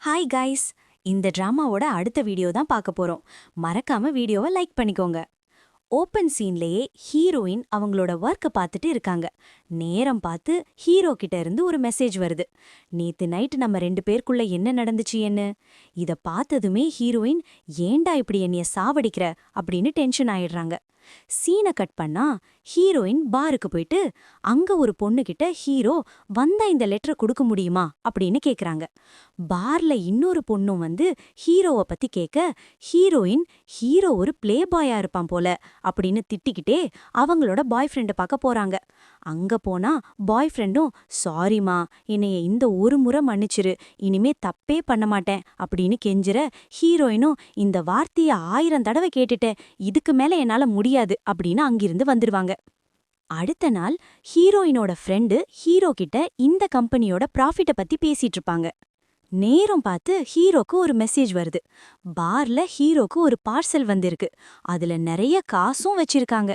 Hi guys. இந்த டிராமாவோட அடுத்த video தான் பார்க்க போறோம். மறக்காம வீடியோவை லைக் பண்ணிக்கோங்க. ஓப்பன் சீன்லயே ஹீரோயின் அவங்களோட ஒர்க்க பார்த்துட்டு இருக்காங்க. நேரம் பார்த்து ஹீரோ கிட்ட இருந்து ஒரு மெசேஜ் வருது. நேத்து நைட் நம்ம 2 பேருக்குள்ள என்ன நடந்துச்சு என்ன? இத பார்த்ததுமே ஹீரோயின் ஏன்டா இப்படி என்னைய சாவடிக்கிற அப்படின்னு டென்ஷன் ஆயிடுறாங்க. சீனை கட் பண்ணா ஹீரோயின் பாருக்கு போயிட்டு அங்க ஒரு பொண்ணுகிட்ட ஹீரோ வந்தா இந்த லெட்டரை கொடுக்க முடியுமா அப்படின்னு கேக்குறாங்க. பார்ல இன்னொரு பொண்ணும் வந்து ஹீரோவை பத்தி கேட்க ஹீரோயின் ஹீரோ ஒரு பிளே பாயா இருப்பான் போல அப்படின்னு திட்டிக்கிட்டே அவங்களோட பாய் ஃப்ரெண்டை பார்க்க போறாங்க. அங்க போனா பாய் ஃப்ரெண்டும் சாரிமா, என்னைய இந்த ஒரு முறை மன்னிச்சிரு, இனிமே தப்பே பண்ண மாட்டேன் அப்படின்னு கெஞ்சுற ஹீரோயினும் இந்த வார்த்தைய 1000 தடவை கேட்டுட்டேன், இதுக்கு மேல என்னால முடியாது அப்படின்னு அங்கிருந்து வந்துருவாங்க. அடுத்த நாள் ஹீரோயினோட ஃப்ரெண்டு ஹீரோ கிட்ட இந்த கம்பெனியோட ப்ராஃபிட்ட பத்தி பேசிட்டு இருப்பாங்க. நேரம் பார்த்து ஹீரோக்கு ஒரு மெசேஜ் வருது. பார்ல ஹீரோக்கு ஒரு பார்சல் வந்திருக்கு. அதுல நிறைய காசும் வச்சிருக்காங்க.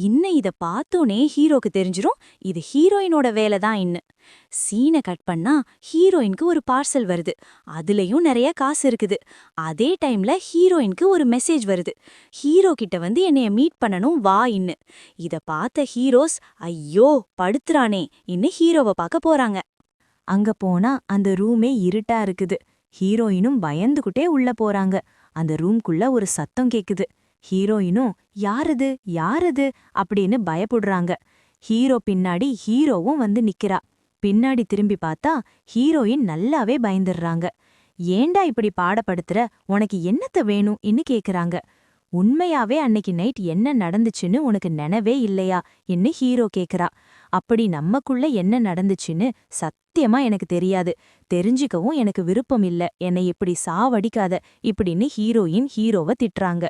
இன்னும் இத பார்த்தோனே ஹீரோக்கு தெரிஞ்சிரும் இது ஹீரோயினோட வேலை தான். இன்னு சீனை கட் பண்ணா ஹீரோயினுக்கு ஒரு பார்சல் வருது. அதுலயும் நிறைய காசு இருக்குது. அதே டைம்ல ஹீரோயினுக்கு ஒரு மெசேஜ் வருது. ஹீரோ கிட்ட வந்து என்னைய மீட் பண்ணணும் வா இன்னு. இத பார்த்த ஹீரோஸ் ஐயோ படுத்துறானே இன்னு ஹீரோவை பார்க்க போறாங்க. அங்க போனா அந்த ரூமே இருட்டா இருக்குது. ஹீரோயினும் பயந்துகிட்டே உள்ள போறாங்க. அந்த ரூம்குள்ள ஒரு சத்தம் கேக்குது. ஹீரோயினும் யாரது யாரது அப்படின்னு பயப்படுறாங்க. ஹீரோ பின்னாடி ஹீரோவும் வந்து நிக்கிறா. பின்னாடி திரும்பி பார்த்தா ஹீரோயின் நல்லாவே பயந்துடுறாங்க. ஏண்டா இப்படி பாடப்படுத்துற, உனக்கு என்னத்த வேணும் இன்னு கேக்குறாங்க. உண்மையாவே அன்னைக்கு நைட் என்ன நடந்துச்சுன்னு உனக்கு நினைவே இல்லையா என்று ஹீரோ கேக்குறா. அப்படி நமக்குள்ள என்ன நடந்துச்சுன்னு சத்தியமா எனக்கு தெரியாது, தெரிஞ்சுக்கவும் எனக்கு விருப்பம் இல்ல, என்னை இப்படி சாவடிக்காத இப்படின்னு ஹீரோயின் ஹீரோவை திட்டுறாங்க.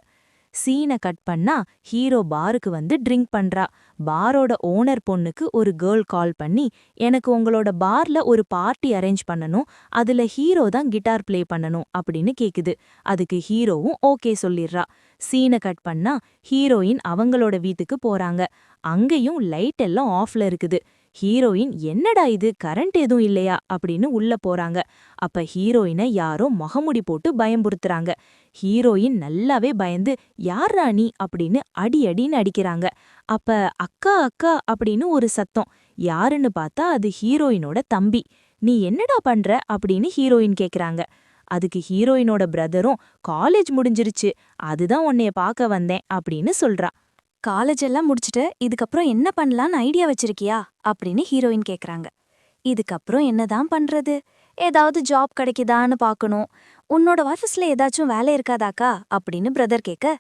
சீனை கட் பண்ணா ஹீரோ பாருக்கு வந்து ட்ரிங்க் பண்றா. பாரோட ஓனர் பொண்ணுக்கு ஒரு கேர்ள் கால் பண்ணி எனக்கு உங்களோட பார்ல ஒரு பார்ட்டி அரேஞ்ச் பண்ணணும், அதுல ஹீரோ தான் கிட்டார் பிளே பண்ணணும் அப்படின்னு கேக்குது. அதுக்கு ஹீரோவும் ஓகே சொல்லிடுறா. சீனை கட் பண்ணா ஹீரோயின் அவங்களோட வீட்டுக்கு போறாங்க. அங்கேயும் லைட் எல்லாம் ஆஃப்ல இருக்குது. ஹீரோயின் என்னடா இது கரண்ட் எதுவும் இல்லையா அப்படின்னு உள்ள போறாங்க. அப்ப ஹீரோயினை யாரோ முகமுடி போட்டு பயம்புறுத்துறாங்க. ஹீரோயின் நல்லாவே பயந்து யார்ரா நீ அப்படின்னு அடின்னு அடிக்கிறாங்க. அப்ப அக்கா அக்கா அப்படின்னு ஒரு சத்தம். யாருன்னு பார்த்தா அது ஹீரோயினோட தம்பி. நீ என்னடா பண்ற அப்படின்னு ஹீரோயின் கேக்குறாங்க. அதுக்கு ஹீரோயினோட பிரதரும் காலேஜ் முடிஞ்சிருச்சு, அதுதான் உன்னைய பார்க்க வந்தேன் அப்படின்னு சொல்றா. காலேஜ் எல்லாம் முடிச்சுட்டு இதுக்கப்புறம் என்ன பண்ணலான்னு ஐடியா வச்சிருக்கியா அப்படின்னு ஹீரோயின் கேக்குறாங்க. இதுக்கப்புறம் என்னதான் பண்றது, ஏதாவது ஜாப் கிடைக்குதான்னு பார்க்கணும். உன்னோட ஆஃபீஸ்ல ஏதாச்சும் வேலை இருக்காதாக்கா அப்படின்னு பிரதர் கேட்க,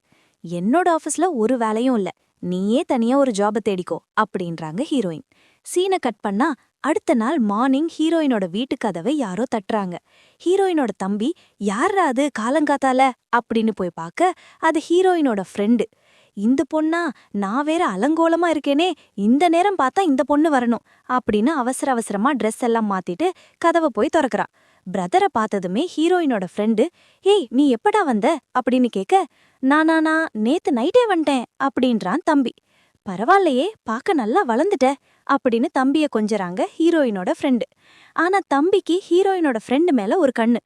என்னோட ஆஃபீஸ்ல ஒரு வேலையும் இல்ல, நீயே தனியா ஒரு ஜாபை தேடிக்கோ அப்படின்றாங்க ஹீரோயின். சீனை கட் பண்ணா அடுத்த நாள் மார்னிங் ஹீரோயினோட வீட்டு கதவை யாரோ தட்டுறாங்க. ஹீரோயினோட தம்பி யார்ரா அது காலங்காத்தால அப்படின்னு போய் பார்க்க அது ஹீரோயினோட ஃப்ரெண்டு. இந்த பொண்ணா, நான் வேற அலங்கோலமா இருக்கேனே, இந்த நேரம் பார்த்தா இந்த பொண்ணு வரணும் அப்படின்னு அவசர அவசரமா ட்ரெஸ் எல்லாம் மாத்திட்டு கதவை போய் திறக்கறா. பிரதரை பார்த்ததுமே ஹீரோயினோட ஃப்ரெண்டு ஏய் நீ எப்படா வந்த அப்படின்னு கேட்க, நானா நேத்து நைட்டே வந்துட்டேன் அப்படின்றான் தம்பி. பரவாயில்லையே பார்க்க நல்லா வளர்ந்துட்ட அப்படின்னு தம்பிய கொஞ்சறாங்க ஹீரோயினோட ஃப்ரெண்டு. ஆனா தம்பிக்கு ஹீரோயினோட ஃப்ரெண்டு மேல ஒரு கண்ணு.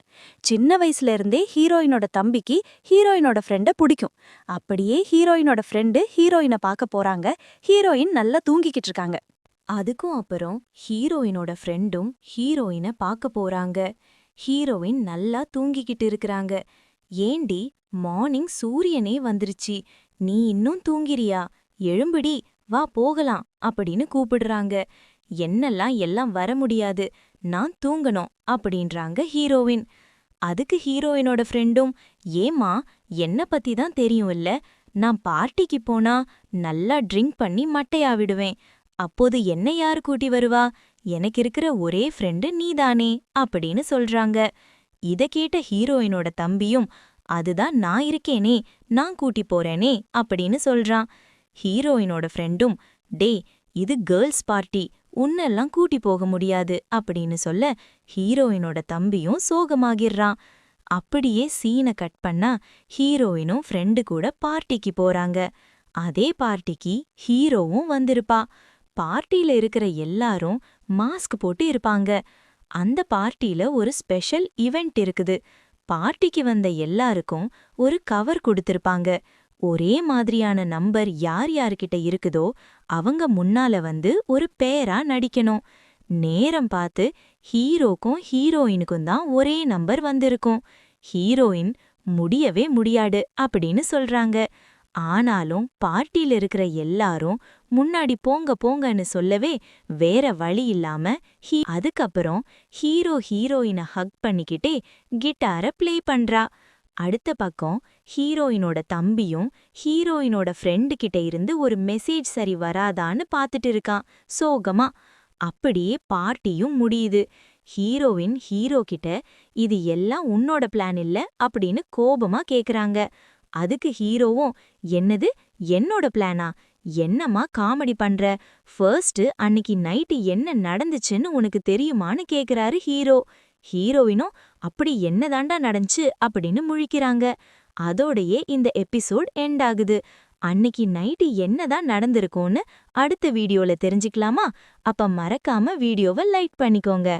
சின்ன வயசுல இருந்தே ஹீரோயினோட தம்பிக்கு ஹீரோயினோட ஃப்ரெண்ட பிடிக்கும். அப்படியே ஹீரோயினோட ஃப்ரெண்டு ஹீரோயினை பார்க்க போறாங்க. ஹீரோயின் நல்லா தூங்கிக்கிட்டு இருக்காங்க. அதுக்கும் அப்புறம் ஹீரோயினோட ஃப்ரெண்டும் ஹீரோயினை பார்க்க போறாங்க. ஹீரோயின் நல்லா தூங்கிக்கிட்டு இருக்கிறாங்க. ஏண்டி மார்னிங் சூரியனே வந்துருச்சு, நீ இன்னும் தூங்கிறியா, எழும்புடி வா போகலாம் அப்படின்னு கூப்பிடுறாங்க. என்னெல்லாம் எல்லாம் வர முடியாது, நான் தூங்கணும் அப்படின்றாங்க ஹீரோயின். அதுக்கு ஹீரோயினோட ஃப்ரெண்டும் ஏமா என்ன பத்தி தான் தெரியும் இல்ல, நான் பார்ட்டிக்கு போனா நல்லா ட்ரிங்க் பண்ணி மட்டையாவிடுவேன், அப்போது என்ன யாரு கூட்டி வருவா, எனக்கு இருக்கிற ஒரே ஃப்ரெண்டு நீதானே அப்படின்னு சொல்றாங்க. இத கேட்ட ஹீரோயினோட தம்பியும் அதுதான் நான் இருக்கேனே, நான் கூட்டி போறேனே அப்படின்னு சொல்றான். ஹீரோயினோட ஃப்ரெண்டும் டே இது கேர்ள்ஸ் பார்ட்டி, உன்னெல்லாம் கூட்டி போக முடியாது அப்படின்னு சொல்ல ஹீரோயினோட தம்பியும் சோகமாகிடுறான். அப்படியே சீனை கட் பண்ணா ஹீரோயினும் ஃப்ரெண்டு கூட பார்ட்டிக்கு போறாங்க. அதே பார்ட்டிக்கு ஹீரோவும் வந்திருப்பா. பார்ட்டியில இருக்கிற எல்லாரும் மாஸ்க் போட்டு இருப்பாங்க. அந்த பார்ட்டில ஒரு ஸ்பெஷல் ஈவென்ட் இருக்குது. பார்ட்டிக்கு வந்த எல்லாருக்கும் ஒரு கவர் கொடுத்திருப்பாங்க. ஒரே மாதிரியான நம்பர் யார் யார்கிட்ட இருக்குதோ அவங்க முன்னால வந்து ஒரு பேரா நடிக்கணும். நேரம் பார்த்து ஹீரோக்கும் ஹீரோயினுக்கும் தான் ஒரே நம்பர் வந்திருக்கும். ஹீரோயின் முடியவே முடியாது அப்படின்னு சொல்றாங்க. ஆனாலும் பார்ட்டில இருக்கிற எல்லாரும் முன்னாடி போங்க போங்கன்னு சொல்லவே வேற வழி இல்லாம அதுக்கப்புறம் ஹீரோ ஹீரோயினை ஹக் பண்ணிக்கிட்டே கிட்டார ப்ளே பண்றா. அடுத்த பக்கம் ஹீரோயினோட தம்பியும் ஹீரோயினோட ஃப்ரெண்டு கிட்ட இருந்து ஒரு மெசேஜ் சரி வராதான்னு பார்த்துட்டு இருக்கான் சோகமா. அப்படியே பார்ட்டியும் முடியுது. ஹீரோயின் ஹீரோ கிட்ட இது எல்லாம் உன்னோட பிளான் இல்ல அப்படின்னு கோபமா கேக்குறாங்க. அதுக்கு ஹீரோவும் என்னது என்னோட பிளானா, என்னம்மா காமெடி பண்ற, ஃபர்ஸ்ட் அன்னிக்கு நைட்டு என்ன நடந்துச்சுன்னு உனக்கு தெரியுமான்னு கேக்குறாரு ஹீரோ. ஹீரோயினும் அப்படி என்னதாண்டா நடந்துச்சு அப்படின்னு முழிக்கிறாங்க. அதோடையே இந்த எபிசோட் எண்ட் ஆகுது. அன்னிக்கு நைட்டு என்னதான் நடந்திருக்கும்னு அடுத்த வீடியோல தெரிஞ்சுக்கலாமா? அப்ப மறக்காம வீடியோவை லைக் பண்ணிக்கோங்க.